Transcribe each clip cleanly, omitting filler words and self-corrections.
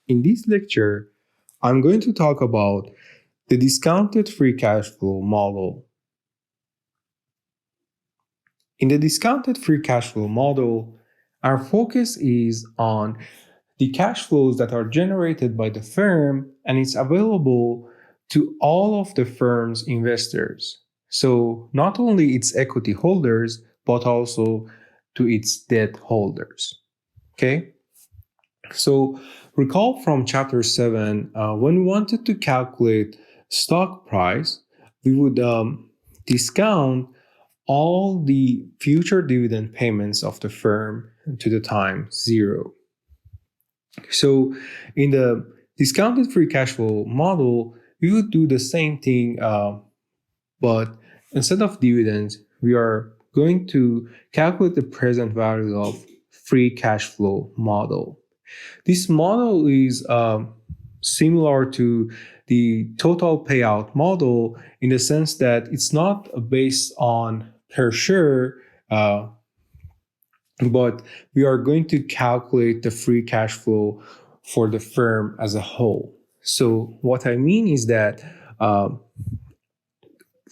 In this lecture, I'm going to talk about the discounted free cash flow model. In the discounted free cash flow model, our focus is on the cash flows that are generated by the firm and it's available to all of the firm's investors. So not only its equity holders, but also to its debt holders. Okay? So recall from chapter 7, when we wanted to calculate stock price, we would discount all the future dividend payments of the firm to the time 0. So in the discounted free cash flow model, we would do the same thing, but instead of dividends, we are going to calculate the present value of free cash flow model. This model is similar to the total payout model in the sense that it's not based on per share, but we are going to calculate the free cash flow for the firm as a whole. So what I mean is that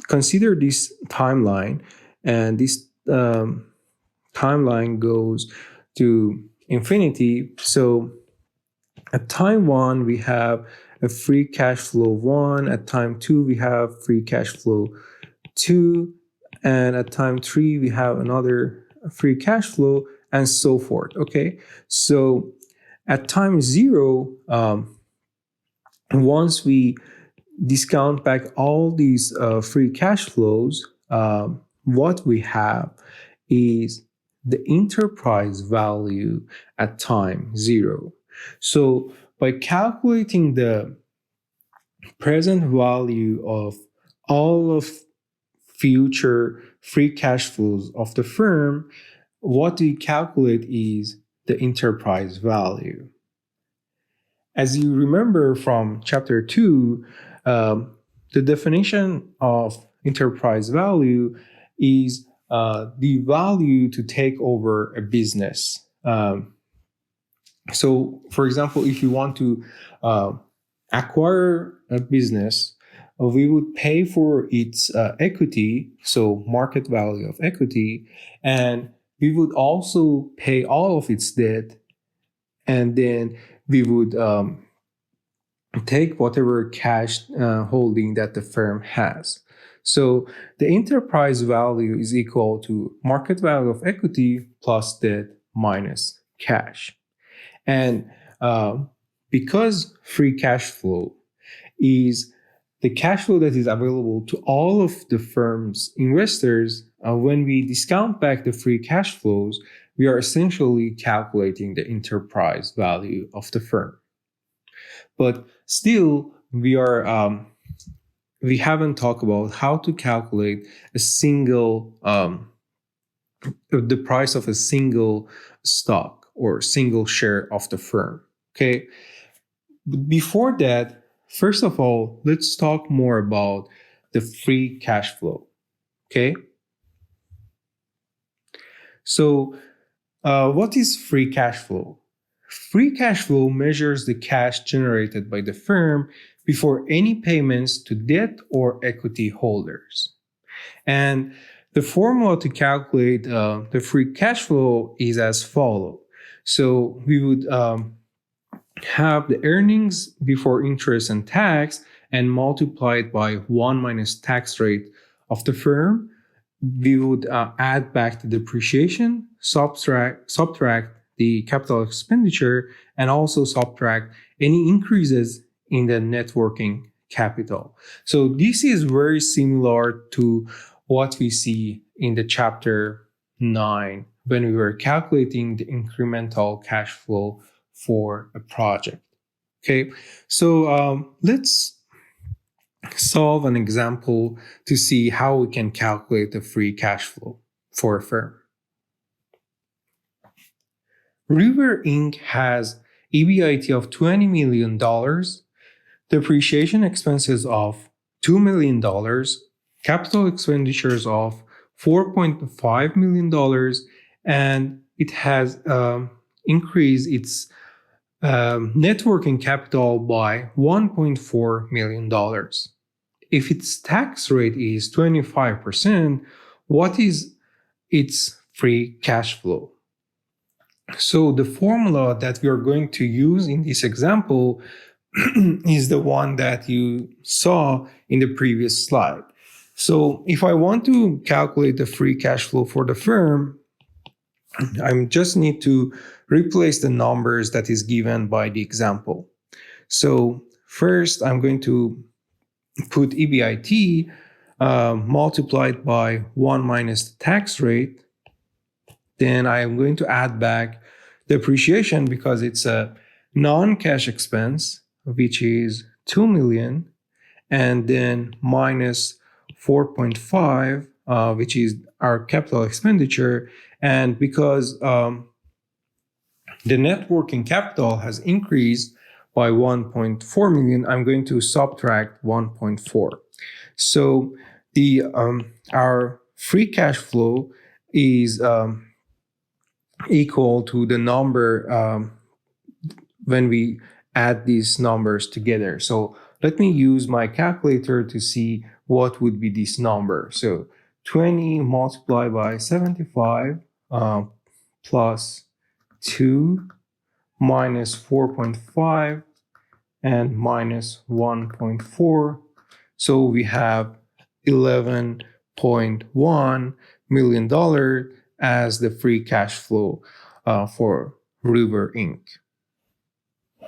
consider this timeline, and this timeline goes to infinity. So at time 1, we have a free cash flow 1. At time 2, we have free cash flow 2. And at time 3, we have another free cash flow, and so forth. Okay, so at time 0, once we discount back all these free cash flows, what we have is the enterprise value at time 0. So by calculating the present value of all of future free cash flows of the firm, what we calculate is the enterprise value. As you remember from chapter 2, the definition of enterprise value is the value to take over a business. So, for example, if you want to acquire a business, we would pay for its equity, so market value of equity, and we would also pay all of its debt, and then we would take whatever cash holding that the firm has. So the enterprise value is equal to market value of equity plus debt minus cash. And because free cash flow is the cash flow that is available to all of the firm's investors, when we discount back the free cash flows, we are essentially calculating the enterprise value of the firm. But still, we haven't talked about how to calculate a single the price of a single stock or single share of the firm. Okay. But before that, first of all, let's talk more about the free cash flow. Okay. So, what is free cash flow? Free cash flow measures the cash generated by the firm before any payments to debt or equity holders. And the formula to calculate the free cash flow is as follows. So we would have the earnings before interest and tax and multiply it by 1 minus tax rate of the firm. We would add back the depreciation, subtract the capital expenditure, and also subtract any increases in the net working capital. So this is very similar to what we see in the chapter 9 when we were calculating the incremental cash flow for a project. Okay, so let's solve an example to see how we can calculate the free cash flow for a firm. River Inc. has EBIT of $20 million, depreciation expenses of $2 million, capital expenditures of $4.5 million, and it has increased its net working capital by $1.4 million. If its tax rate is 25%, what is its free cash flow? So the formula that we are going to use in this example is the one that you saw in the previous slide. So if I want to calculate the free cash flow for the firm, I just need to replace the numbers that is given by the example. So first, I'm going to put EBIT multiplied by 1 minus the tax rate. Then I am going to add back depreciation because it's a non-cash expense, which is 2 million, and then minus 4.5, which is our capital expenditure. And because the net working capital has increased by 1.4 million, I'm going to subtract 1.4. So the our free cash flow is equal to the number when we add these numbers together. So let me use my calculator to see what would be this number. So 20 multiplied by 75 plus 2 minus 4.5 and minus 1.4. So we have $11.1 million as the free cash flow for River Inc.